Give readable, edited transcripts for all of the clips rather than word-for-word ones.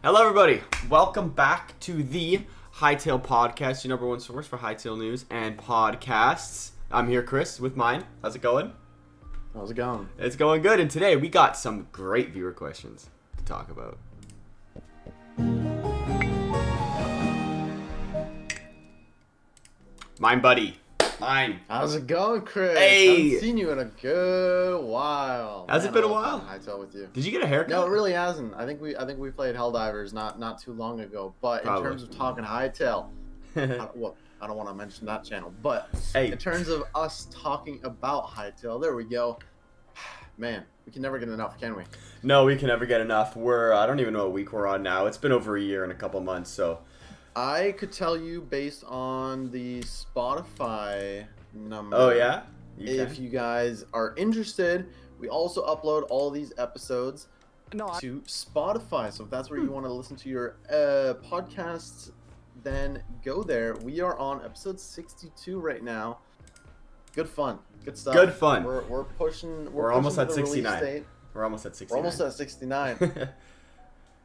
Hello, everybody. Welcome back to the Hytale Podcast, your number one source for Hytale news and podcasts. I'm here, Chris, with Myne. How's it going? How's it going? It's going good, and today we got some great viewer questions to talk about. Myne, buddy. Myne. How's it going, Chris? Hey. Haven't seen you in a good while. Has it been a while? Hytale with you. Did you get a haircut? No, it really hasn't. I think we played Helldivers not too long ago. But Probably. in terms of talking Hytale, I don't want to mention that channel. But Hey. in terms of us talking about Hytale, there we go. Man, we can never get enough, can we? No, we can never get enough. I don't even know what week we're on now. It's been over a year and a couple months, so... I could tell you based on the Spotify number. Oh, yeah? If you guys are interested, we also upload all these episodes to Spotify. So if that's where you want to listen to your podcasts, then go there. We are on episode 62 right now. Good fun. Good stuff. Good fun. We're pushing. We're almost at the release 69. date. We're almost at 69. We're almost at 69.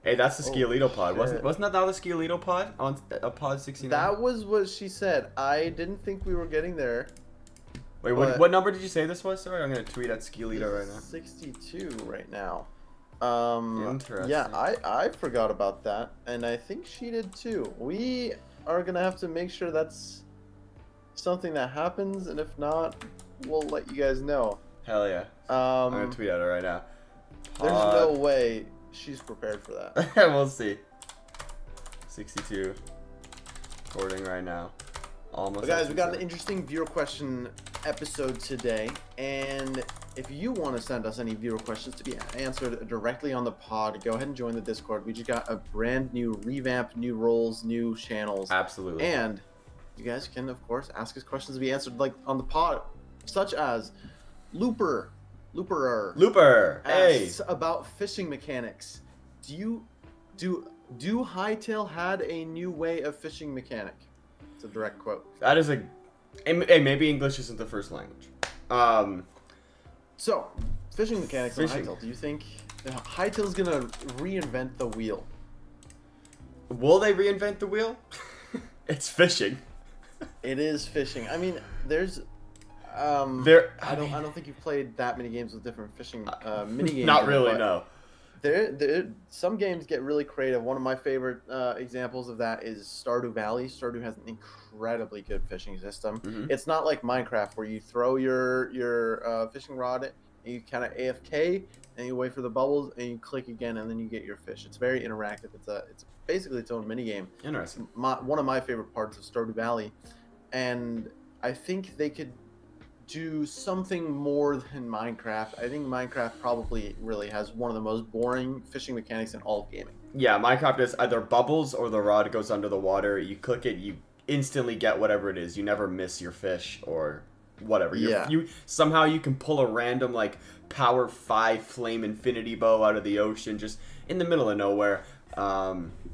Hey, that's the Skiolito pod. shit. Wasn't that the Skiolito pod on pod 69? That was what she said. I didn't think we were getting there. Wait, what number did you say this was? Sorry, I'm gonna tweet at Skiolito right now. 62 right now. Interesting. Yeah, I forgot about that, and I think she did too. We are gonna have to make sure that's something that happens, and if not, we'll let you guys know. Hell yeah. I'm gonna tweet at her right now. There's no way she's prepared for that. We'll see. 62. Recording right now. Almost. But guys, we got an interesting viewer question episode today, and if you want to send us any viewer questions to be answered directly on the pod, go ahead and join the Discord. We just got a brand new revamp, new roles, new channels. Absolutely. And you guys can, of course, ask us questions to be answered like on the pod, such as Looper Hey. asks about fishing mechanics. Do Hytale had a new way of fishing mechanic? It's a direct quote. That is hey, maybe English isn't the first language. So, fishing mechanics on Fishing. Hytale. Do you think Hytale's gonna reinvent the wheel? Will they reinvent the wheel? It's fishing. It is fishing. I mean, there's I don't think you've played that many games with different fishing mini games. Not really, no. Some games get really creative. One of my favorite examples of that is Stardew Valley. Stardew has an incredibly good fishing system. Mhm. It's not like Minecraft where you throw your fishing rod and you kind of AFK and you wait for the bubbles and you click again and then you get your fish. It's very interactive. It's basically its own mini game. Interesting. One of my favorite parts of Stardew Valley, and I think they could do something more than Minecraft. I think Minecraft probably really has one of the most boring fishing mechanics in all of gaming. Yeah, Minecraft is either bubbles or the rod goes under the water. You click it, you instantly get whatever it is. You never miss your fish or whatever. Somehow you can pull a random like power 5 flame infinity bow out of the ocean just in the middle of nowhere.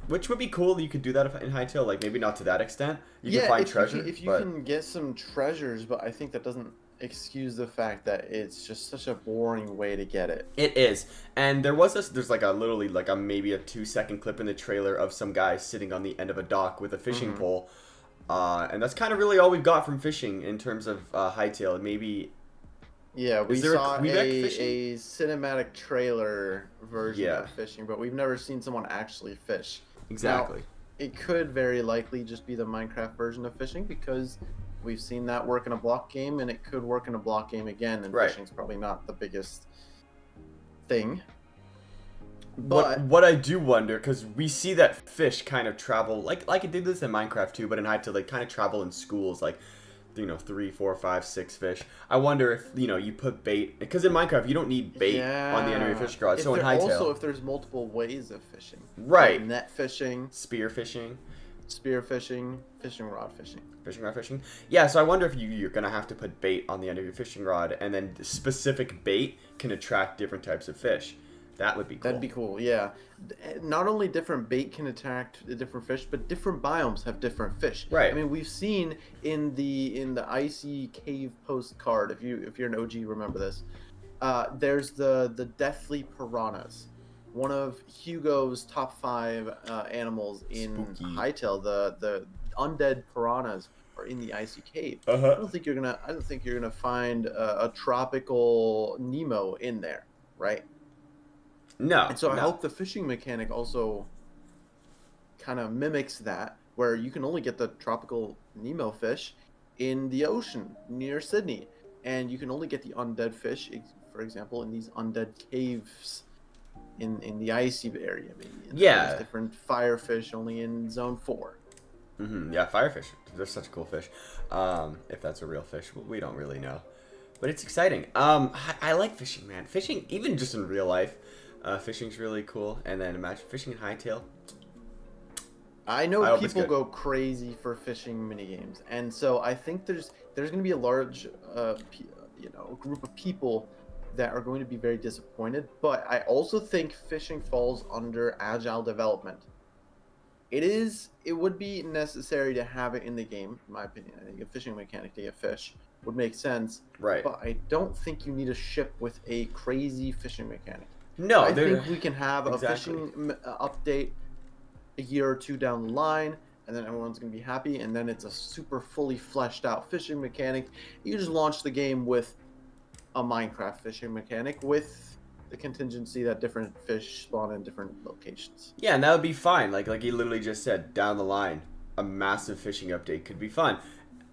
Which would be cool. You could do that in Hytale, like maybe not to that extent. You can find treasure. If you can get some treasures, but I think that doesn't excuse the fact that it's just such a boring way to get it. It is. And there's like maybe a 2-second clip in the trailer of some guy sitting on the end of a dock with a fishing pole. And that's kind of really all we've got from fishing in terms of Hytale. Maybe... Yeah, we Is there a saw Quebec fishing? a cinematic trailer version of fishing, but we've never seen someone actually fish. Exactly. Now, it could very likely just be the Minecraft version of fishing because we've seen that work in a block game, and it could work in a block game again, and Right. fishing's probably not the biggest thing. But what I do wonder, because we see that fish kind of travel, like it did this in Minecraft too, but in Hytale, they kind of travel in schools, like, 3, 4, 5, 6 fish. I wonder if, you put bait, because in Minecraft, you don't need bait on the end of your fishing rod, so in Hytale. Also, if there's multiple ways of fishing. Right. Like net fishing, Spear fishing. spear fishing, fishing rod fishing. Fishing rod fishing. Yeah, so I wonder if you're going to have to put bait on the end of your fishing rod, and then specific bait can attract different types of fish. That would be cool. That'd be cool, yeah. Not only different bait can attract different fish, but different biomes have different fish. Right. I mean, we've seen in the icy cave postcard, if you're an OG, remember this. There's the deathly piranhas, one of Hugo's top 5 animals in Spooky. Hytale, the undead piranhas are in the icy cave. Uh-huh. I don't think you're gonna find a tropical Nemo in there, right? No. And so I no. hope the fishing mechanic also kind of mimics that, where you can only get the tropical Nemo fish in the ocean near Sydney, and you can only get the undead fish, for example, in these undead caves in the icy area, maybe. And there's different firefish only in zone 4. Yeah, firefish. They're such a cool fish. If that's a real fish, we don't really know, but it's exciting. I like fishing, man. Fishing, even just in real life, fishing's really cool. And then imagine fishing in Hytale. I know people go crazy for fishing minigames, and so I think there's going to be a large, group of people that are going to be very disappointed. But I also think fishing falls under agile development. It would be necessary to have it in the game, in my opinion. I think a fishing mechanic to get fish would make sense. Right. But I don't think you need a ship with a crazy fishing mechanic. No, I think we can have a fishing update a year or 2 down the line, and then everyone's going to be happy, and then it's a super fully fleshed out fishing mechanic. You just launch the game with a Minecraft fishing mechanic with the contingency that different fish spawn in different locations. Yeah, and that would be fine. Like you literally just said, down the line, a massive fishing update could be fun.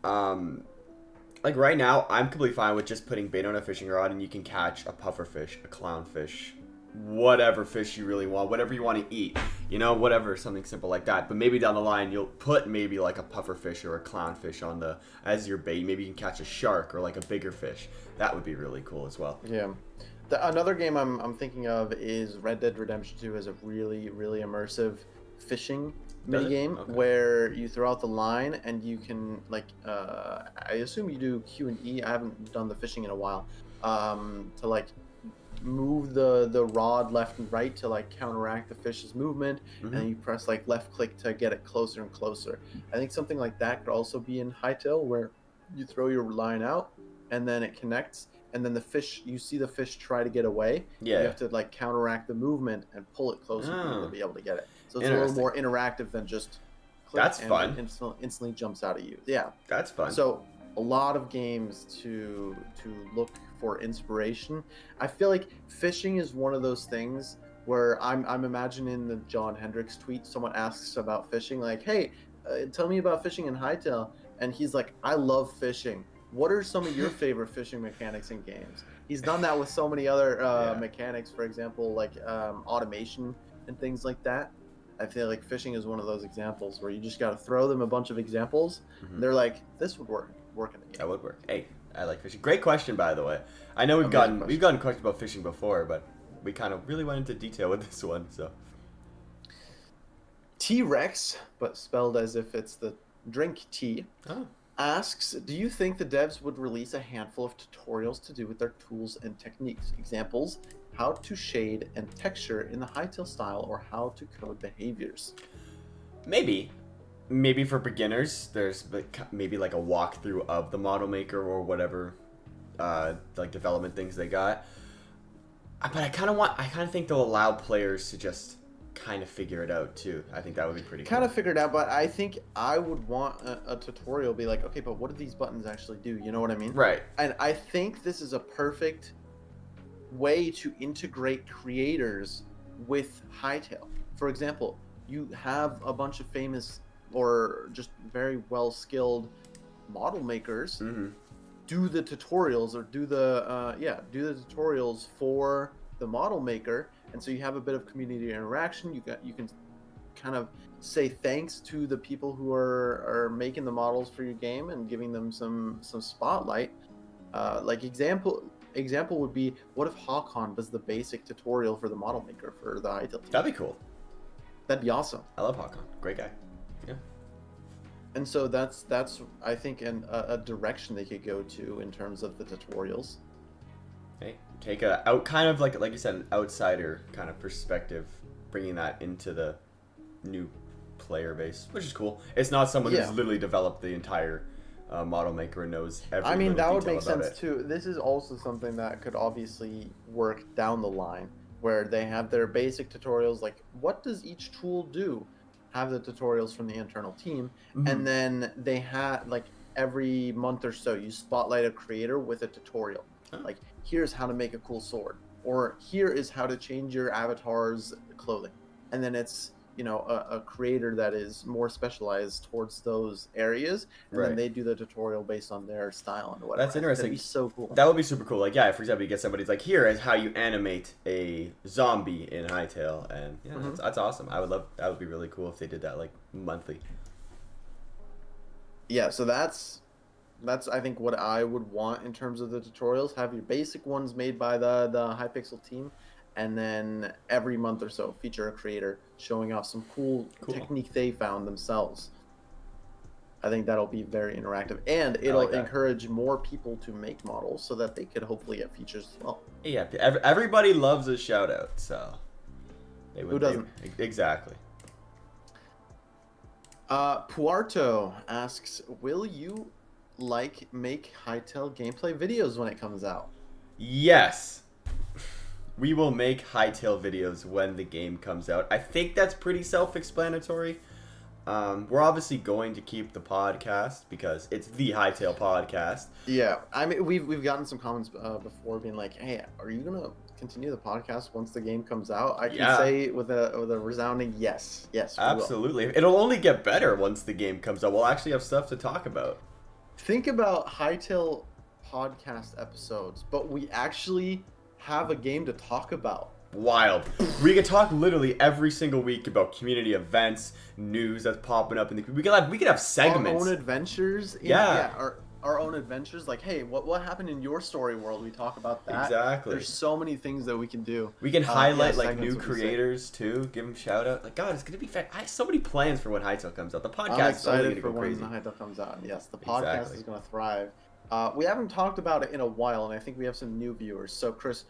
Like right now, I'm completely fine with just putting bait on a fishing rod, and you can catch a pufferfish, a clownfish, whatever fish you really want, whatever you want to eat, whatever, something simple like that. But maybe down the line you'll put maybe like a pufferfish or a clownfish on as your bait. Maybe you can catch a shark or like a bigger fish. That would be really cool as well. Yeah. Another game I'm thinking of is Red Dead Redemption 2 is a really, really immersive fishing minigame where you throw out the line and you can I assume you do Q&E. I haven't done the fishing in a while. To move the rod left and right to counteract the fish's movement, and then you press left click to get it closer and closer. I think something like that could also be in Hytale, where you throw your line out and then it connects, and then you see the fish try to get away. You have to counteract the movement and pull it closer to be able to get it. So it's a little more interactive than just click. That's fun. It instantly jumps out at you. Yeah, that's fun. So a lot of games to look for inspiration. I feel like fishing is one of those things where I'm imagining the John Hendricks tweet. Someone asks about fishing, hey, tell me about fishing in Hytale, and he's like, I love fishing. What are some of your favorite fishing mechanics in games? He's done that with so many other mechanics, for example, automation and things like that. I feel like fishing is one of those examples where you just got to throw them a bunch of examples. And they're like, this would work in the game. That would work. Hey, I like fishing. Great question, by the way. I know we've gotten questions about fishing before, but we kind of really went into detail with this one. So T-Rex, but spelled as if it's the drink tea, asks, do you think the devs would release a handful of tutorials to do with their tools and techniques? Examples, how to shade and texture in the Hytale style, or how to code behaviors? Maybe for beginners, there's maybe a walkthrough of the model maker or whatever, development things they got. But I kind of think they'll allow players to just kind of figure it out too. I think that would be pretty cool. Kind of figure it out, but I think I would want a tutorial be like, okay, but what do these buttons actually do? You know what I mean? Right. And I think this is a perfect way to integrate creators with Hytale. For example, you have a bunch of famous or just very well skilled model makers do the tutorials or do the tutorials for the model maker, and so you have a bit of community interaction. You can kind of say thanks to the people who are making the models for your game and giving them some spotlight. Example would be, what if Hakon does the basic tutorial for the model maker for the Hytale team? That'd be cool. That'd be awesome. I love Hakon. Great guy. Yeah. And so that's I think a direction they could go to in terms of the tutorials. Hey, take kind of like you said, an outsider kind of perspective, bringing that into the new player base, which is cool. It's not someone who's literally developed the entire model maker and knows every. I mean, that would make sense too. This is also something that could obviously work down the line, where they have their basic tutorials, like what does each tool do, have the tutorials from the internal team, and then they have like every month or so you spotlight a creator with a tutorial. Like, here's how to make a cool sword, or here is how to change your avatar's clothing. And then it's, you know, a creator that is more specialized towards those areas, and then they do the tutorial based on their style and whatever. That's interesting. That'd be so cool. That would be super cool. Like, yeah, for example, you get somebody's like, here is how you animate a zombie in Hytale, and yeah, that's awesome. I would love. That would be really cool if they did that like monthly. Yeah, so that's I think what I would want in terms of the tutorials. Have your basic ones made by the Hypixel team, and then every month or so feature a creator showing off some cool technique they found themselves. I think that'll be very interactive, and it'll encourage more people to make models so that they could hopefully get features as well. Yeah, everybody loves a shout out, so who doesn't? Exactly. Puerto asks, will you make Hytale gameplay videos when it comes out? Yes. We will make Hytale videos when the game comes out. I think that's pretty self-explanatory. We're obviously going to keep the podcast because it's the Hytale podcast. Yeah, I mean, we've gotten some comments before being like, hey, are you gonna continue the podcast once the game comes out? I can say with a resounding yes, absolutely. It'll only get better once the game comes out. We'll actually have stuff to talk about. Think about Hytale podcast episodes, but we actually have a game to talk about. Wild. We could talk literally every single week about community events, news that's popping up in the. We could have segments. Our own adventures. Our own adventures. Like, hey, what happened in your story world? We talk about that. Exactly. There's so many things that we can do. We can highlight like new creators too. Give them shout out. Like, God, it's gonna be fun. I have so many plans for when Hytale comes out. The podcast. I'm excited for when Hytale comes out. Yes, the podcast is gonna thrive. We haven't talked about it in a while, and I think we have some new viewers. So, Chris,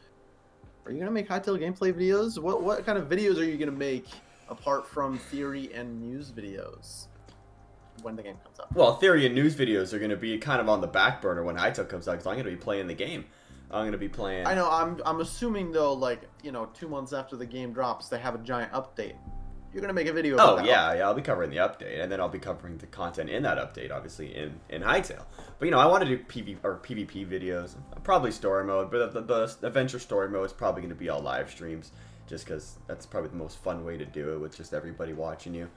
are you gonna make Hytale gameplay videos? What kind of videos are you gonna make apart from theory and news videos when the game comes out? Well, theory and news videos are gonna be kind of on the back burner when Hytale comes out because I'm gonna be playing the game. I'm gonna be playing. I know. I'm assuming though, like, you know, 2 months after the game drops, they have a giant update. You're gonna make a video about that. Yeah, I'll be covering the update, and then I'll be covering the content in that update, obviously in Hytale. But you know, I want to do PvP videos, probably story mode, but the adventure story mode is probably going to be all live streams, just because that's probably the most fun way to do it with just everybody watching you.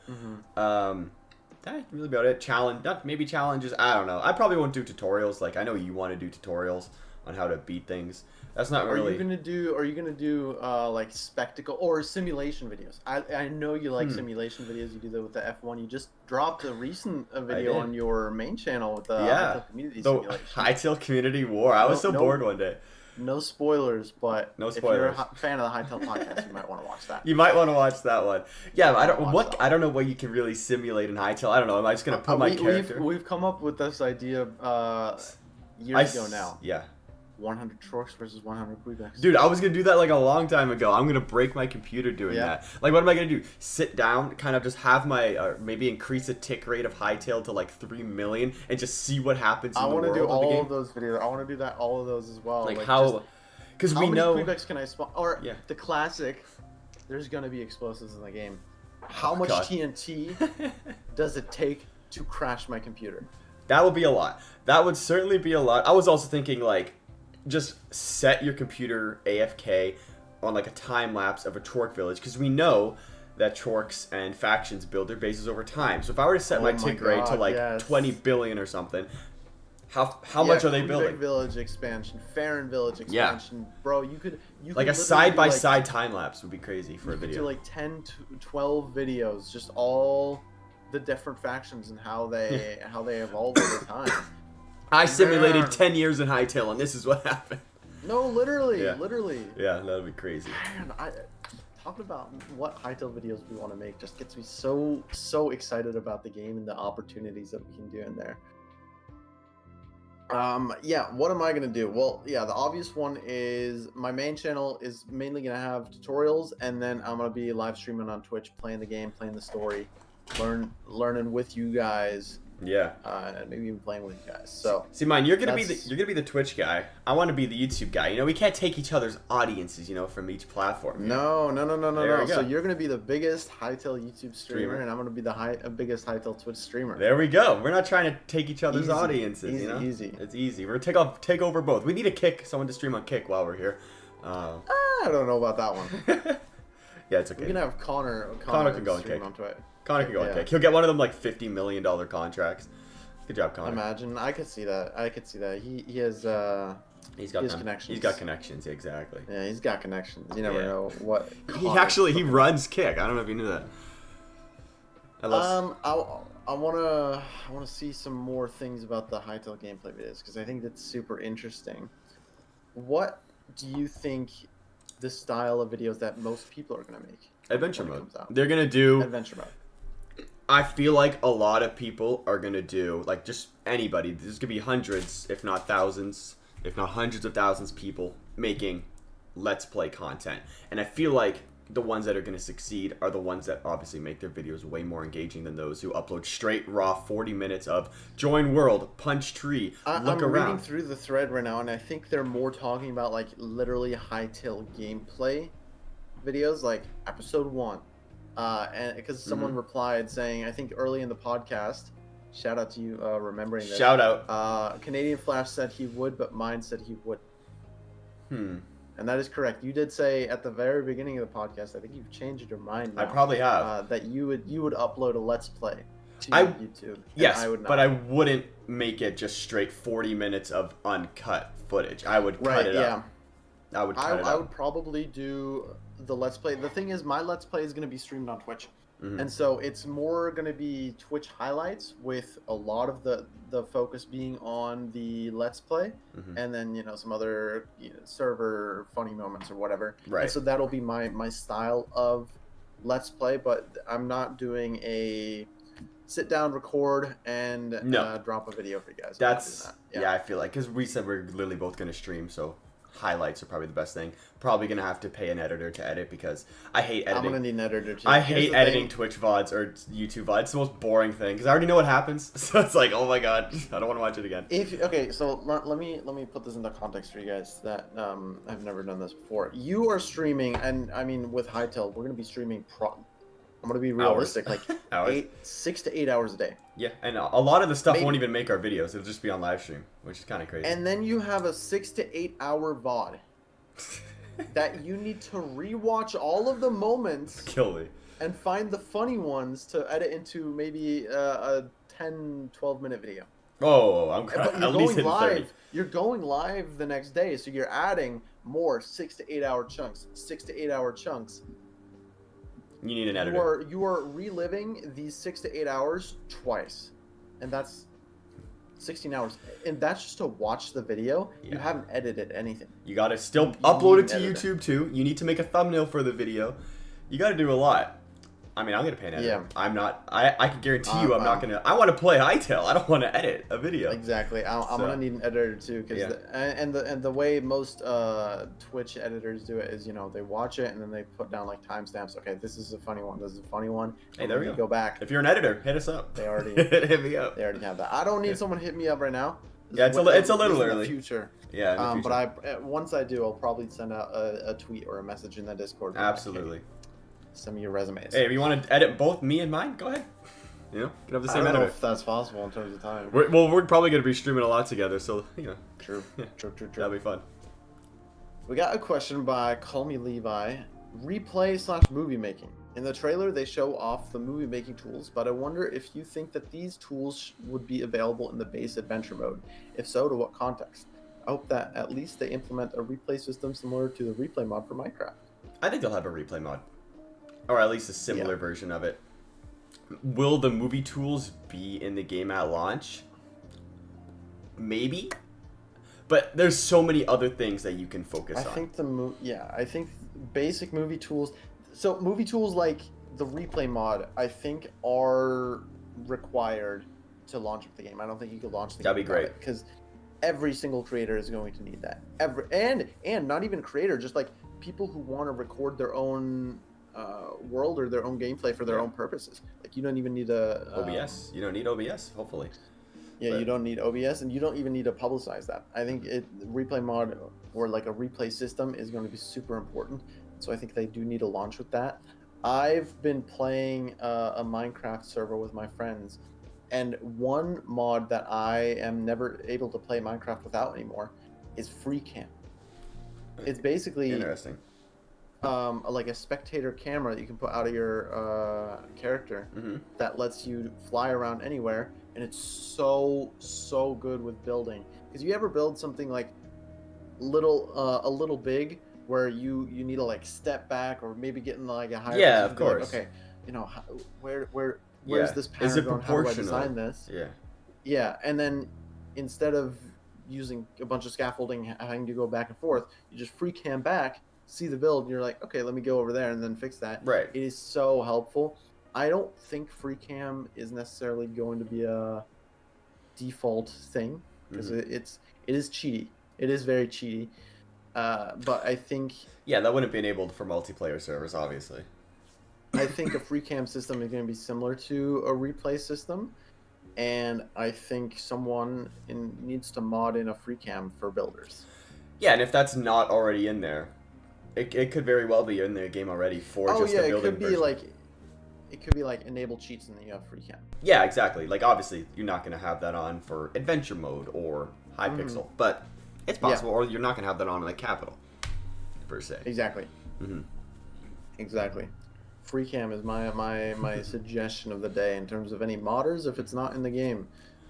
That's really about it. Maybe challenges. I don't know. I probably won't do tutorials. Like, I know you want to do tutorials on how to beat things. That's not really. Are you gonna do like spectacle or simulation videos? I know you like simulation videos. You do that with the F1. You just dropped a recent video on your main channel with the Hytale community simulation. Hytale Community War. I was bored one day. No spoilers, but if you're a fan of the Hytale podcast, you might want to watch that. You might want to watch that one. Yeah, I don't know what you can really simulate in Hytale. I don't know. Am I just gonna put my character? We've come up with this idea years ago now. Yeah. 100 Chorks versus 100 Quebecs. Dude, I was going to do that like a long time ago. I'm going to break my computer doing that. Like, what am I going to do? Sit down, kind of just have my, maybe increase the tick rate of Hytale to like 3 million and just see what happens in the world of the game? I want to do all of those videos. I want to do all of those as well. Like how, because we know. How many Quebecs can I spawn? Or the classic, there's going to be explosives in the game. How much TNT does it take to crash my computer? That would be a lot. That would certainly be a lot. I was also thinking like, just set your computer AFK on like a time lapse of a Chork village, because we know that Chorks and factions build their bases over time. So if I were to set my tick rate to like 20 billion or something, how much are they building? Village expansion, Farron village expansion, bro. You could like a side by side time lapse would be crazy for a video. Do like 10 to 12 videos, just all the different factions and how they evolve over time. I simulated 10 years in Hytale, and this is what happened. No, literally. Yeah, that'd be crazy. Man, talking about what Hytale videos we want to make just gets me so excited about the game and the opportunities that we can do in there. What am I gonna do? Well, the obvious one is my main channel is mainly gonna have tutorials, and then I'm gonna be live streaming on Twitch, playing the game, playing the story, learning with you guys. Yeah. And maybe even playing with you guys. So see, Myne, you're gonna be the Twitch guy. I want to be the YouTube guy. You know, we can't take each other's audiences, you know, from each platform. No. There we go. So you're gonna be the biggest Hytale YouTube streamer, and I'm gonna be the biggest Hytale Twitch streamer. There we go. We're not trying to take each other's audiences. Easy, you know? easy. It's easy. We're gonna take over both. We need a Kick, someone to stream on Kick while we're here. I don't know about that one. Yeah, it's okay. We can have Connor can go on Kick. Connor can go on Kick. He'll get one of them like $50 million contracts. Good job, Connor. Imagine. I could see that. He has He's got connections. He's got connections, exactly. Yeah, he's got connections. You never know what. He runs Kick. I don't know if you knew that. I wanna see some more things about the Hytale gameplay videos because I think that's super interesting. What do you think the style of videos that most people are gonna make? Adventure mode. They're gonna do adventure mode. I feel like a lot of people are gonna do, like, just anybody. There's gonna be hundreds, if not thousands, if not hundreds of thousands of people making Let's Play content. And I feel like the ones that are gonna succeed are the ones that obviously make their videos way more engaging than those who upload straight, raw 40 minutes of join world, punch tree, look around. I'm reading through the thread right now, and I think they're more talking about, like, literally Hytale gameplay videos, like episode 1. And because someone replied saying, I think early in the podcast, shout out to you remembering this. Shout out. CanadianFlash said he would, but Myne said he would. And that is correct. You did say at the very beginning of the podcast, I think you've changed your mind now, I probably have. that you would upload a Let's Play to YouTube. Yes, I would not. but I wouldn't make it just straight 40 minutes of uncut footage. I would cut it up. I would cut it up. I would probably do the Let's Play. The thing is, my Let's Play is going to be streamed on Twitch. And so it's more going to be Twitch highlights with a lot of the focus being on the Let's Play. And then, you know, some other server funny moments or whatever. Right. And so that'll be my style of Let's Play, but I'm not doing a sit down, record, and drop a video for you guys. That's, I feel like, because we said we're literally both going to stream, so highlights are probably the best thing. Probably gonna have to pay an editor to edit because I hate editing. I'm gonna need an editor too. I hate editing Twitch VODs or YouTube VODs. It's the most boring thing because I already know what happens. So it's like, oh my god, I don't want to watch it again. So let me put this into context for you guys that I've never done this before. You are streaming, and I mean with Hytale, we're gonna be streaming. I'm gonna be realistic, like 6 to 8 hours a day. Yeah, and a lot of the stuff won't even make our videos. It'll just be on live stream, which is kind of crazy. And then you have a 6 to 8 hour VOD that you need to rewatch all of the moments. Kill me. And find the funny ones to edit into maybe a 10, 12-minute video. Oh, I'm at least hitting 30. You're going live the next day, so you're adding more 6 to 8 hour chunks. 6 to 8 hour chunks. You need an editor. You are reliving these 6 to 8 hours twice, and that's 16 hours. And that's just to watch the video. Yeah. You haven't edited anything. You gotta still upload it to YouTube too. You need to make a thumbnail for the video. You gotta do a lot. I mean, I'm gonna pay an editor. Yeah. I'm not. I can guarantee you, I'm not gonna. I want to play Hytale. I don't want to edit a video. Exactly. I'm gonna need an editor too, because the way most Twitch editors do it is, you know, they watch it and then they put down like timestamps. Okay, this is a funny one. This is a funny one. Hey, there we go. Go back. If you're an editor, hit us up. They already hit me up. They already have that. I don't need someone to hit me up right now. It's a little early. In the future. Yeah. In the future. But once I do, I'll probably send out a tweet or a message in the Discord. Absolutely. Send me your resumes. Hey, if you want to edit both me and Myne, go ahead. You know, you can have the same editor. I don't know if that's possible in terms of time. We're probably going to be streaming a lot together, so, you know. True. That'll be fun. We got a question by Call Me Levi. Replay/movie making. In the trailer, they show off the movie making tools, but I wonder if you think that these tools would be available in the base adventure mode. If so, to what context? I hope that at least they implement a replay system similar to the replay mod for Minecraft. I think they'll have a replay mod. Or at least a similar version of it. Will the movie tools be in the game at launch? Maybe. But there's so many other things that you can focus on. I think basic movie tools. So movie tools like the replay mod, I think, are required to launch the game. I don't think you could launch the game. That'd be great. Because every single creator is going to need that. And not even creator, just like people who want to record their own world or their own gameplay for their own purposes. Like you don't even need OBS. You don't need OBS, hopefully. Yeah, but you don't need OBS, and you don't even need to publicize that. I think replay mod or like a replay system is going to be super important. So I think they do need to launch with that. I've been playing a Minecraft server with my friends, and one mod that I am never able to play Minecraft without anymore is free cam. It's basically interesting. Like a spectator camera that you can put out of your character that lets you fly around anywhere, and it's so good with building. Because you ever build something like a little big where you need to like step back or maybe get in like a higher position, of course. Like, okay, you know, where's this pattern? Is it proportional? How do I design this? Yeah, and then instead of using a bunch of scaffolding, having to go back and forth, you just free cam back, see the build, and you're like, okay, let me go over there and then fix that. Right. It is so helpful. I don't think free cam is necessarily going to be a default thing because it is cheaty. It is very cheaty. But I think that wouldn't be enabled for multiplayer servers, obviously. I think a free cam system is going to be similar to a replay system, and I think someone needs to mod in a free cam for builders. Yeah, and if that's not already in there, it could very well be in the game already for just the building version. It could be like enable cheats and then you have free cam. Yeah, exactly. Like obviously you're not going to have that on for adventure mode or high pixel, but it's possible, or you're not going to have that on like capital per se. Exactly. Exactly. Free cam is my suggestion of the day in terms of any modders. If it's not in the game,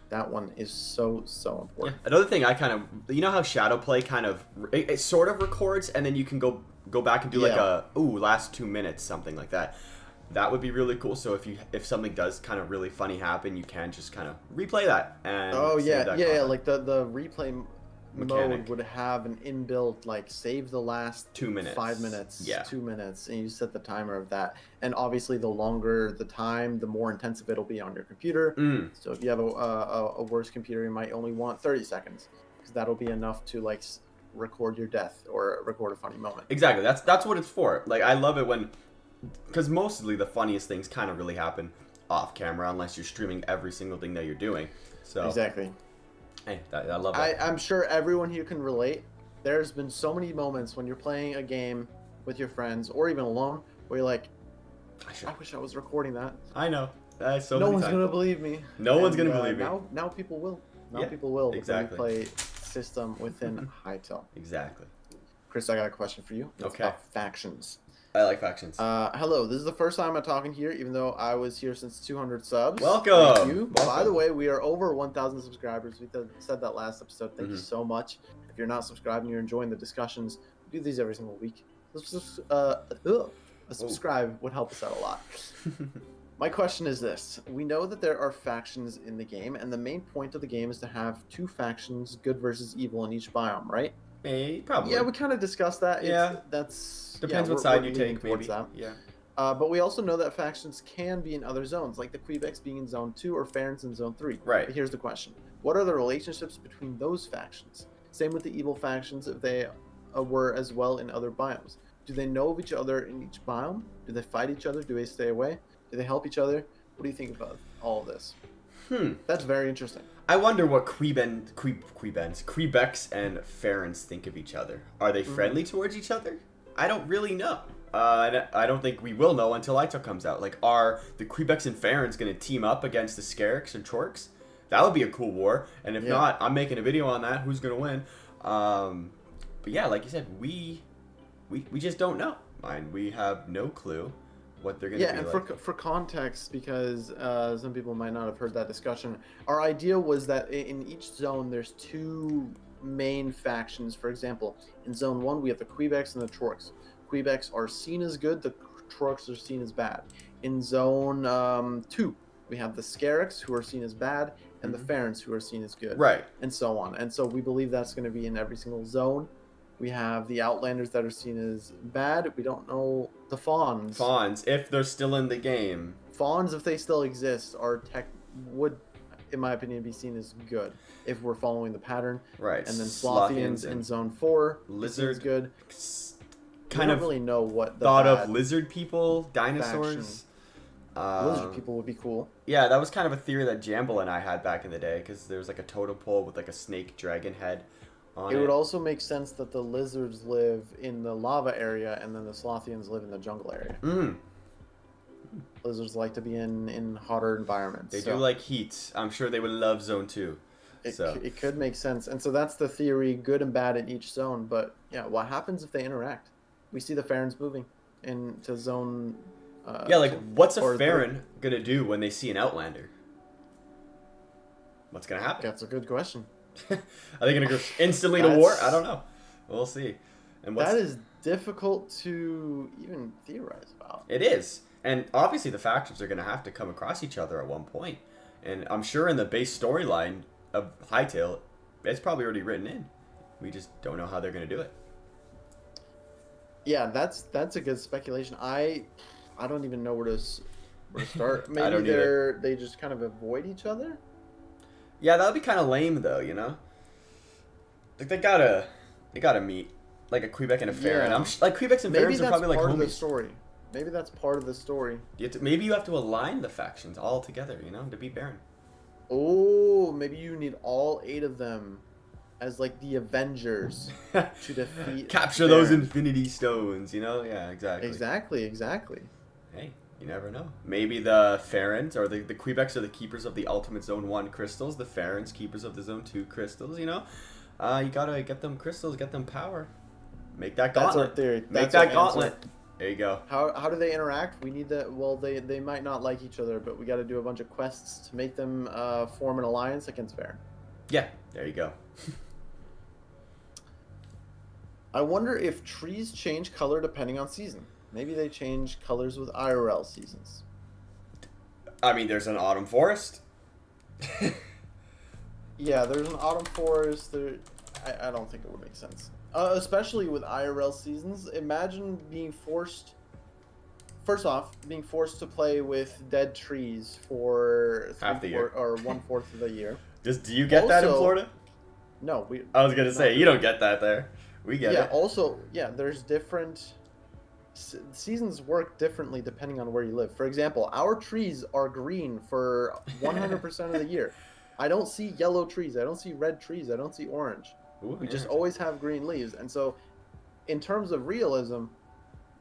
that one is so important. Yeah. Another thing I kind of, you know how shadow play kind of it sort of records and then you can go back and do like a last 2 minutes, something like that. That would be really cool. So if something does kind of really funny happen, you can just kind of replay that and like the replay mode would have an inbuilt like save the last 2 minutes, 5 minutes, 2 minutes, and you set the timer of that. And obviously, the longer the time, the more intensive it'll be on your computer. So if you have a worse computer, you might only want 30 seconds because that'll be enough to like record your death or record a funny moment. Exactly. That's what it's for. Like I love it when, because mostly the funniest things kind of really happen off camera unless you're streaming every single thing that you're doing. So exactly. Hey, I love that. I'm sure everyone here can relate. There's been so many moments when you're playing a game with your friends or even alone where you're like, I wish I was recording that. I know. No one's going to believe me. No one's going to believe me. Now people will. People will. Exactly. Play system within Hytale. Exactly. Chris, I got a question for you. It's okay. about factions. I like factions. Hello, this is the first time I'm talking here, even though I was here since 200 subs. Welcome. Thank you. Welcome. By the way, we are over 1,000 subscribers. We said that last episode. Thank you so much. If you're not subscribed and you're enjoying the discussions, we do these every single week. A subscribe would help us out a lot. My question is this. We know that there are factions in the game, and the main point of the game is to have 2 factions, good versus evil, in each biome, right? Probably. Yeah, we kind of discussed that. Depends what side you take, maybe. That. Yeah. But we also know that factions can be in other zones, like the Quebecs being in Zone 2 or Farron's in Zone 3. Right. But here's the question. What are the relationships between those factions? Same with the evil factions if they were as well in other biomes. Do they know of each other in each biome? Do they fight each other? Do they stay away? Do they help each other? What do you think about all of this? That's very interesting. I wonder what Quebecs and Farron's think of each other. Are they friendly towards each other? I don't really know. I don't think we will know until Hytale comes out. Like, are the Quebecs and Farron's going to team up against the Scarix and Chorks? That would be a cool war. And if not, I'm making a video on that. Who's going to win? But yeah, like you said, we just don't know. We have no clue what they're going to be like. Yeah, and for context, because some people might not have heard that discussion, our idea was that in each zone there's 2 main factions. For example, in Zone 1 we have the Quebecs and the Chorks. Quebecs are seen as good, the Chorks are seen as bad. In Zone 2 we have the Scarix, who are seen as bad, and the Farron's, who are seen as good. Right. And so on. And so we believe that's going to be in every single zone. We have the Outlanders that are seen as bad. We don't know the Fawns. Fawns, if they're still in the game. Fawns, if they still exist, would, in my opinion, be seen as good if we're following the pattern. Right. And then Slothians in Zone 4. Lizard. Good. kind of really know what the thought of lizard people, dinosaurs. Lizard people would be cool. Yeah, that was kind of a theory that Jamble and I had back in the day, because there was like a totem pole with like a snake dragon head on it. It would also make sense that the lizards live in the lava area and then the Slothians live in the jungle area. Lizards like to be in hotter environments. They do like heat. I'm sure they would love Zone 2. It could make sense. And so that's the theory, good and bad in each zone. But yeah, what happens if they interact? We see the Farons moving into zone... what's a Faron going to do when they see an Outlander? What's going to happen? That's a good question. Are they going to go instantly to war? I don't know. We'll see. And that is difficult to even theorize about. It is. And obviously the factions are going to have to come across each other at one point. And I'm sure in the base storyline of Hytale, it's probably already written in. We just don't know how they're going to do it. Yeah, that's a good speculation. I don't even know where to start. Maybe they just kind of avoid each other. Yeah, that would be kind of lame though, you know. Like they gotta meet, like a Quebec and a Faron. Yeah. Like Quebecs and Farons are probably like homies. Maybe that's part of the story. Maybe that's part of the story. Maybe you have to align the factions all together, you know, to beat Baron. Oh, maybe you need all 8 of them as like the Avengers to defeat. Capture those Infinity Stones, you know? Yeah, exactly. Exactly. Hey, you never know. Maybe the Farons or the Quebecs are the keepers of the ultimate Zone 1 crystals. The Farons, keepers of the Zone 2 crystals, you know? You gotta get them crystals, get them power. Make that gauntlet. That's our theory. Make that gauntlet. There you go. How do they interact? We need that. Well, they might not like each other, but we got to do a bunch of quests to make them form an alliance against Faron. Yeah, there you go. I wonder if trees change color depending on season. Maybe they change colors with IRL seasons. I mean, there's an autumn forest. Yeah, there's an autumn forest. I don't think it would make sense. Especially with IRL seasons. Imagine being forced... First off, being forced to play with dead trees for half the year. Or 1/4 of the year. Do you get that in Florida? No. I was going to say, you don't get that there. We get it. Yeah, also, there's different... Seasons work differently depending on where you live. For example, our trees are green for 100% of the year. I don't see yellow trees. I don't see red trees. I don't see orange. Ooh, we just always have green leaves. And so, in terms of realism,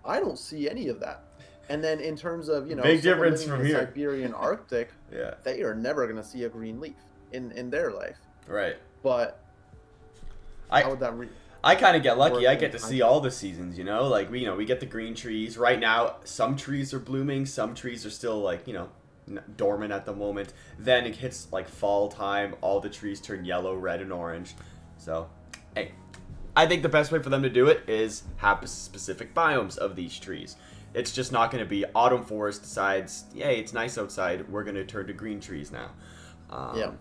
I don't see any of that. And then in terms of, big difference from here. Siberian Arctic, yeah, they are never going to see a green leaf in their life. Right. But how would that I kind of get lucky. I get to see all the seasons, you know? Like, we get the green trees. Right now, some trees are blooming. Some trees are still, like, dormant at the moment. Then it hits, like, fall time. All the trees turn yellow, red, and orange. So, hey, I think the best way for them to do it is have specific biomes of these trees. It's just not going to be autumn forest decides, yay, it's nice outside. We're going to turn to green trees now. Yeah.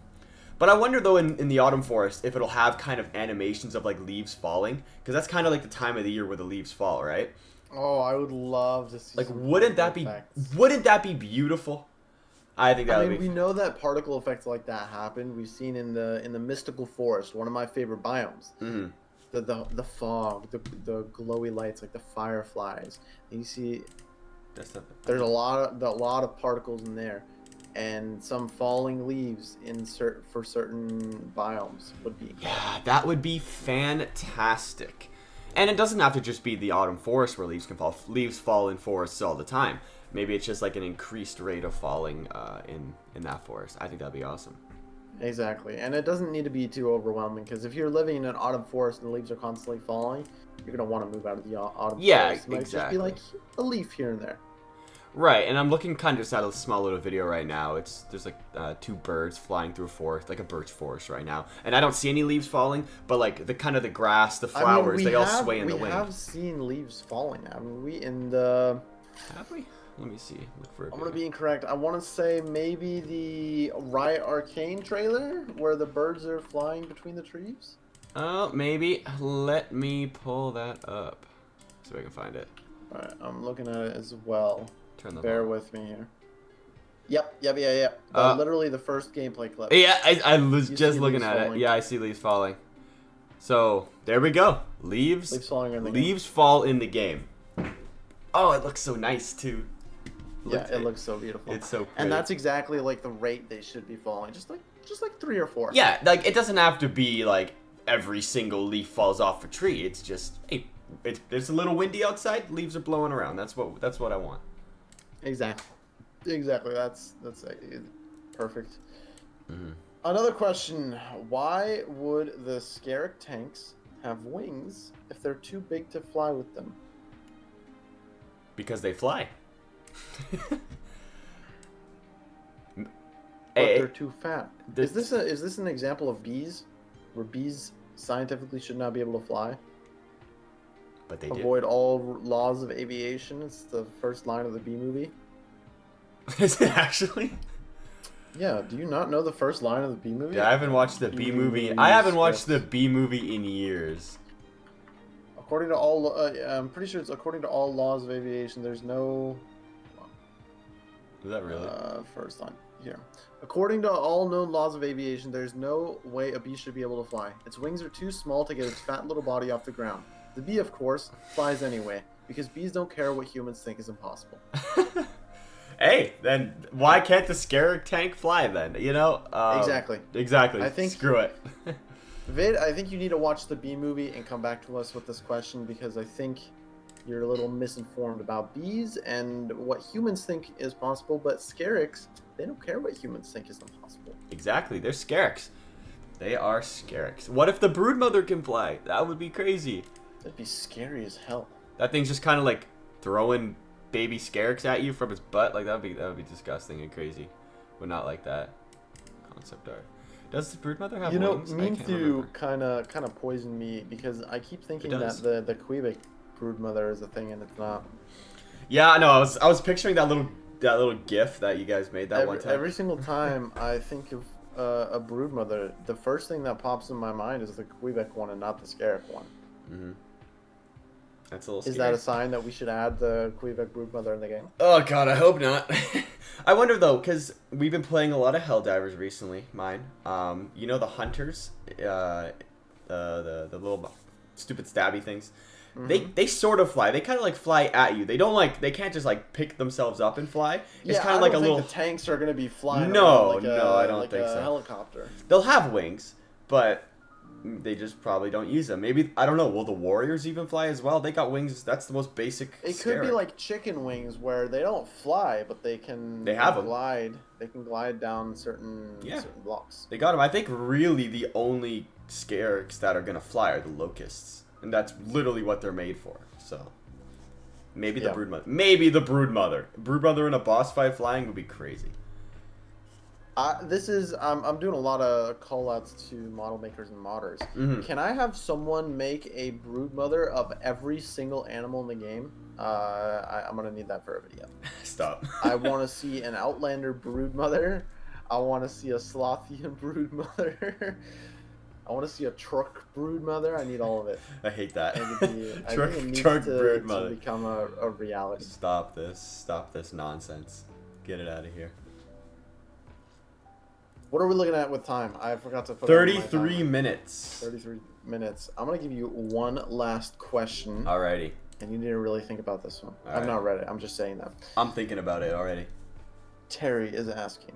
But I wonder, though, in the autumn forest, if it'll have kind of animations of, like, leaves falling. Because that's kind of like the time of the year where the leaves fall, right? Oh, I would love to see like, wouldn't that be beautiful? I think that would be... we know that particle effects like that happen. We've seen in the mystical forest, one of my favorite biomes. Mm-hmm. The fog, the glowy lights, like the fireflies. And you see... There's a lot of particles in there. And some falling leaves for certain biomes would be incredible. Yeah, that would be fantastic. And it doesn't have to just be the autumn forest where leaves can fall. Leaves fall in forests all the time. Maybe it's just like an increased rate of falling in that forest. I think that'd be awesome. Exactly. And it doesn't need to be too overwhelming, because if you're living in an autumn forest and the leaves are constantly falling, you're going to want to move out of the autumn forest. It might just be like a leaf here and there. Right, and I'm looking kind of just at a small little video right now. There's like 2 birds flying through a forest, like a birch forest right now, and I don't see any leaves falling, but like the grass, the flowers, they all sway in the wind. We have seen leaves falling. I mean, have we? Let me see. Look for. I'm gonna be incorrect. I want to say maybe the Riot Arcane trailer where the birds are flying between the trees. Oh, maybe. Let me pull that up so I can find it. All right, I'm looking at it as well. Bear with me here. Yep. Literally the first gameplay clip. Yeah, I was just looking at it. Yeah, I see leaves falling. So there we go. Leaves fall in the game. Oh, it looks so nice too. It looks so beautiful. It's so pretty. And that's exactly like the rate they should be falling. Just like 3 or 4. Yeah, like it doesn't have to be like every single leaf falls off a tree. It's just, hey, it's a little windy outside. Leaves are blowing around. That's what I want. Exactly. That's perfect. Mm-hmm. Another question: why would the Scarab tanks have wings if they're too big to fly with them? Because they fly. But they're too fat. Is this an example of bees, where bees scientifically should not be able to fly? But they avoid all laws of aviation. It's the first line of the Bee Movie. Is it actually? Yeah. Do you not know the first line of the Bee Movie? Yeah, I haven't watched the Bee Movie. I haven't watched the Bee Movie in years. According to all, I'm pretty sure it's according to all laws of aviation. There's no. Is that really? First line here. According to all known laws of aviation, there's no way a bee should be able to fly. Its wings are too small to get its fat little body off the ground. The bee, of course, flies anyway, because bees don't care what humans think is impossible. Hey, then why can't the Scarab tank fly then? You know? Exactly. I think screw it. Vid, I think you need to watch the Bee Movie and come back to us with this question, because I think you're a little misinformed about bees and what humans think is possible, but Scarix, they don't care what humans think is impossible. Exactly, they're Scarix. They are Scarix. What if the broodmother can fly? That would be crazy. That'd be scary as hell. That thing's just kind of like throwing baby Scarix at you from its butt. Like that would be disgusting and crazy. Would not like that. Concept art. Does the broodmother have wings? Myne kind of poisoned me, because I keep thinking that the Quebec broodmother is a thing, and it's not. Yeah, no, I was picturing that little GIF that you guys made that one time. Every single time I think of a broodmother, the first thing that pops in my mind is the Quebec one and not the Scarab one. Mm-hmm. That's a little scary. Is that a sign that we should add the Quebec broodmother in the game? Oh god, I hope not. I wonder though, because we've been playing a lot of Helldivers recently, Myne. You know the hunters, the little stupid stabby things. Mm-hmm. They sort of fly. They kind of like fly at you. They can't just like pick themselves up and fly. It's kind of like a little. The tanks are gonna be flying. No, I don't think so. Helicopter. They'll have wings, but they just probably don't use them. Maybe, I don't know, will the warriors even fly as well? They got wings. That's the most basic. It could be like chicken wings, where they don't fly, but they can. They have glide. They can glide down certain blocks. They got them. I think really the only scarabs that are gonna fly are the locusts, and that's literally what they're made for. So maybe the broodmother. Maybe the broodmother. Broodmother in a boss fight flying would be crazy. I'm doing a lot of call-outs to model makers and modders. Mm-hmm. Can I have someone make a broodmother of every single animal in the game? I'm gonna need that for a video. Stop. I want to see an Outlander broodmother. I want to see a Slothian broodmother. I want to see a truck broodmother. I need all of it. I hate that. Truck broodmother to become a reality. Stop this nonsense. Get it out of here. What are we looking at with time? I forgot to put 33 minutes. 33 minutes. I'm going to give you one last question. Alrighty. And you need to really think about this one. I've not read it. I'm just saying that. I'm thinking about it already. Terry is asking.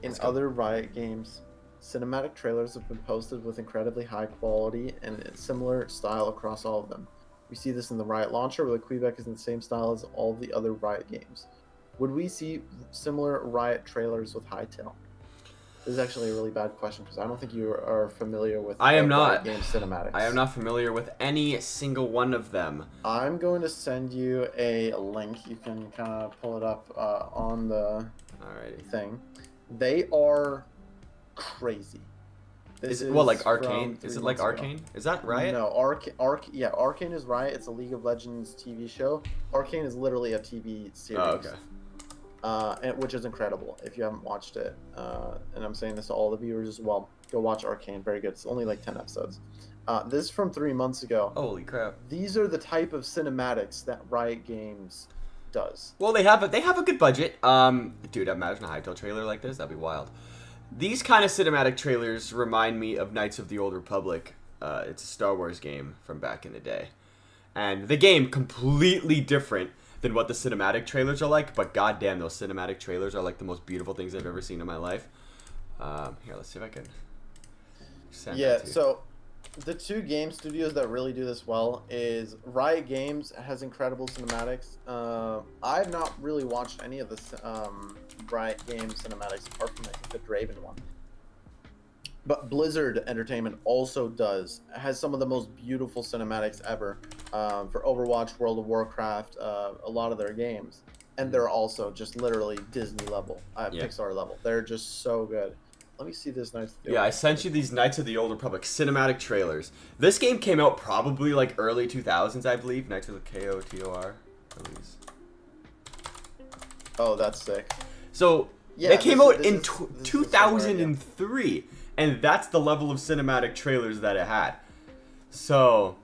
In other Riot games, cinematic trailers have been posted with incredibly high quality and similar style across all of them. We see this in the Riot launcher, where the Quebec is in the same style as all the other Riot games. Would we see similar Riot trailers with Hytale? This is actually a really bad question, because I don't think you are familiar with Riot game cinematics. I am not familiar with any single one of them. I'm going to send you a link. You can kind of pull it up on the thing. They are crazy. Is it like Arcane? Is it like Arcane? Is that Riot? No, Arcane is Riot. It's a League of Legends TV show. Arcane is literally a TV series. Oh, okay. Which is incredible if you haven't watched it. And I'm saying this to all the viewers as well. Go watch Arcane. Very good. It's only like 10 episodes. This is from 3 months ago. Holy crap. These are the type of cinematics that Riot Games does. Well, they have a good budget. Dude, imagine a Hytale trailer like this. That'd be wild. These kind of cinematic trailers remind me of Knights of the Old Republic. It's a Star Wars game from back in the day. And the game completely different than what the cinematic trailers are like, but goddamn, those cinematic trailers are like the most beautiful things I've ever seen in my life. Here, let's see if I can send that to you. So the two game studios that really do this well is Riot Games has incredible cinematics. I've not really watched any of the Riot Games cinematics apart from I think the Draven one. But Blizzard Entertainment also has some of the most beautiful cinematics ever for Overwatch, World of Warcraft, a lot of their games. And they're also just literally Disney level, Pixar level. They're just so good. Let me see this Knights of the Old I sent you these Knights of the Old Republic cinematic trailers. This game came out probably like early 2000s, I believe. Knights of the KOTOR. Oh, that's sick. So, they came out in 2003. And that's the level of cinematic trailers that it had. So...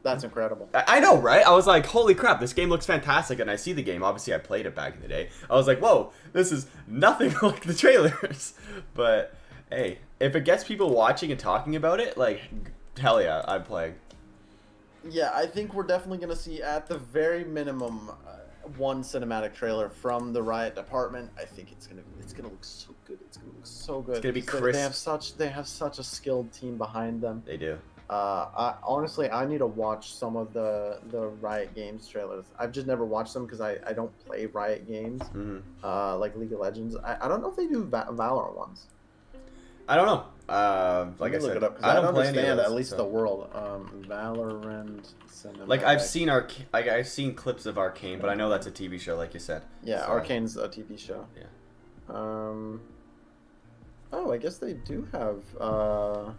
That's incredible. I know, right? I was like, holy crap, this game looks fantastic. And I see the game. Obviously, I played it back in the day. I was like, whoa, this is nothing like the trailers. But, hey, if it gets people watching and talking about it, like, hell yeah, I'm playing. Yeah, I think we're definitely going to see, at the very minimum, one cinematic trailer from the Riot department. I think it's gonna look so good. It's gonna look so good. It's gonna be crisp. They have such a skilled team behind them. They do. Honestly, I need to watch some of the Riot Games trailers. I've just never watched them because I don't play Riot Games, like League of Legends. I don't know if they do Valorant ones. I don't know. Like I said, look it up, I don't understand those, at least the world. Valorant cinematic. Like I've seen clips of Arcane, but I know that's a TV show, like you said. Yeah, so. Arcane's a TV show. Yeah. Oh, I guess they do have Valorant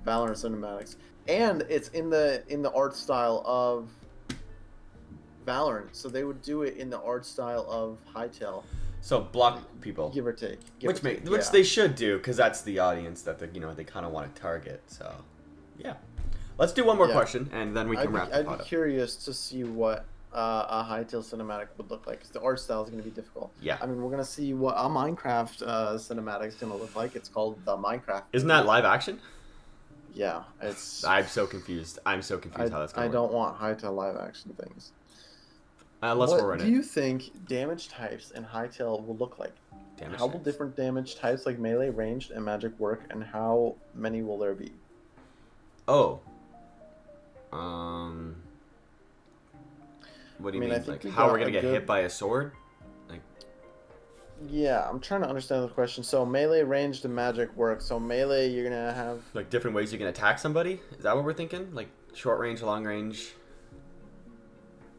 cinematics, and it's in the art style of Valorant, so they would do it in the art style of Hytale. So block people, give or take, which they should do because that's the audience that they kind of want to target. So, yeah, let's do one more question and then we can wrap the pod up. I'd be curious to see what a Hytale cinematic would look like because the art style is going to be difficult. Yeah, I mean we're going to see what a Minecraft cinematic is going to look like. It's called the Minecraft. Isn't that live action? Yeah, it's. I'm so confused. How that's going to work. I don't want Hytale live action things. What do you think damage types in Hytale will look like? How will different damage types like melee, ranged, and magic work, and how many will there be? Oh. What do you mean? Like how we're gonna get hit by a sword? Like. Yeah, I'm trying to understand the question. So melee, ranged, and magic work. So melee, you're gonna have like different ways you can attack somebody. Is that what we're thinking? Like short range, long range.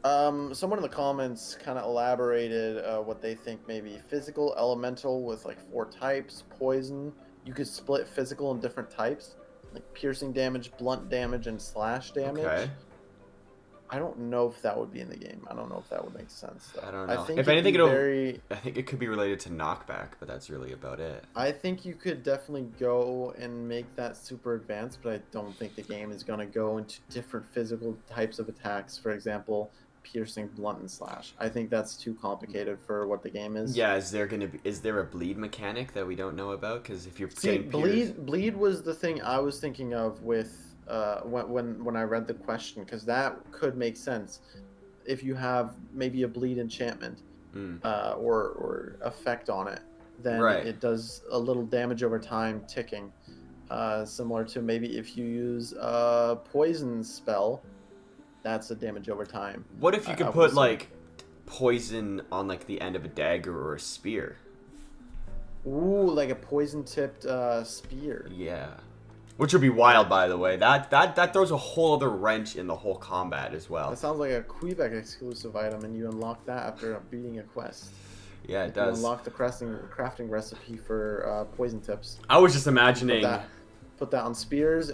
Someone in the comments kind of elaborated what they think maybe physical, elemental with like 4 types, poison. You could split physical in different types, like piercing damage, blunt damage, and slash damage. Okay. I don't know if that would be in the game. I don't know if that would make sense, though. I don't know. I think if anything, I think it could be related to knockback, but that's really about it. I think you could definitely go and make that super advanced, but I don't think the game is going to go into different physical types of attacks. For example, piercing, blunt, and slash. I think that's too complicated for what the game is. Yeah, is there a bleed mechanic that we don't know about? Because if you're getting bleed was the thing I was thinking of with when I read the question, because that could make sense if you have maybe a bleed enchantment or effect on it, then it does a little damage over time ticking, similar to maybe if you use a poison spell. That's a damage over time. What if you could put like poison on like the end of a dagger or a spear? Ooh, like a poison tipped spear. Yeah, which would be wild, by the way. That throws a whole other wrench in the whole combat as well. That sounds like a Quebec exclusive item, and you unlock that after beating a quest. Yeah, it does. You unlock the crafting recipe for poison tips. I was just imagining. Put that on spears.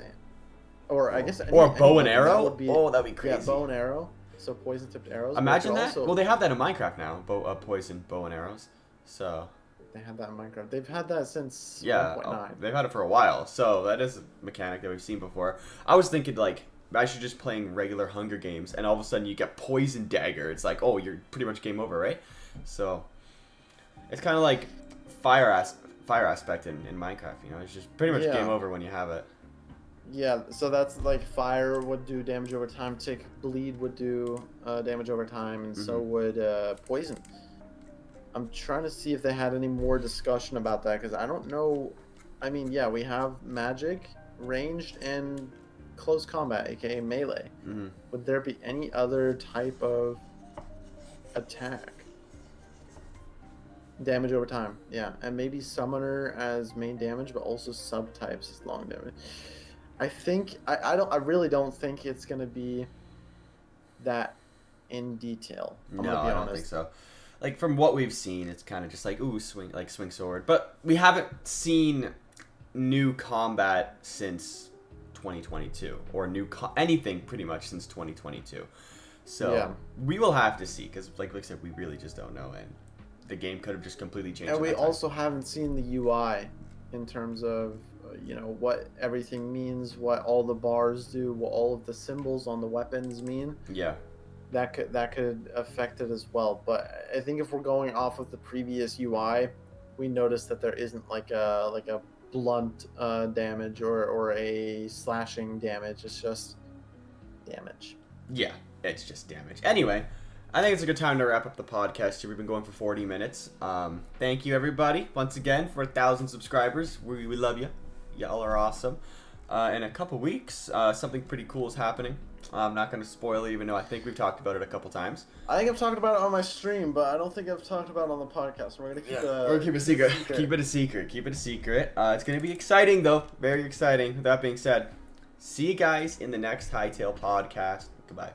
Or I guess or bow and arrow. That'd be crazy. Yeah, bow and arrow. So poison tipped arrows. Imagine that. Well, they have that in Minecraft now. Poison bow and arrows. So. They had that in Minecraft. They've had that since 1.9. They've had it for a while. So that is a mechanic that we've seen before. I was thinking like I should just playing regular Hunger Games, and all of a sudden you get poison dagger. It's like, oh, you're pretty much game over, right? So it's kind of like fire aspect in Minecraft. You know, it's just pretty much game over when you have it. Yeah, so that's like fire would do damage over time. Tick bleed would do damage over time, and so would poison. I'm trying to see if they had any more discussion about that because I don't know. I mean, yeah, we have magic, ranged, and close combat, aka melee. Would there be any other type of attack? Damage over time, yeah, and maybe summoner as main damage, but also subtypes as long damage. I think I really don't think it's gonna be that in detail. No, I don't think so. Like from what we've seen, it's kind of just like swing sword, but we haven't seen new combat since 2022 or anything pretty much since 2022. So we will have to see because like I said, we really just don't know, and the game could have just completely changed. And we also haven't seen the UI in terms of what everything means, what all the bars do, what all of the symbols on the weapons mean. Yeah. That could affect it as well. But I think if we're going off of the previous UI, we noticed that there isn't like a blunt damage or a slashing damage. It's just damage. Yeah, it's just damage. Anyway, I think it's a good time to wrap up the podcast here. We've been going for 40 minutes. Thank you, everybody, once again, for 1,000 subscribers. We love you. Y'all are awesome. In a couple weeks, something pretty cool is happening. I'm not going to spoil it, even though I think we've talked about it a couple times. I think I've talked about it on my stream, but I don't think I've talked about it on the podcast. We're going to keep it a secret. Keep it a secret. Keep it a secret. It's going to be exciting, though. Very exciting. With that being said, see you guys in the next Hytale podcast. Goodbye.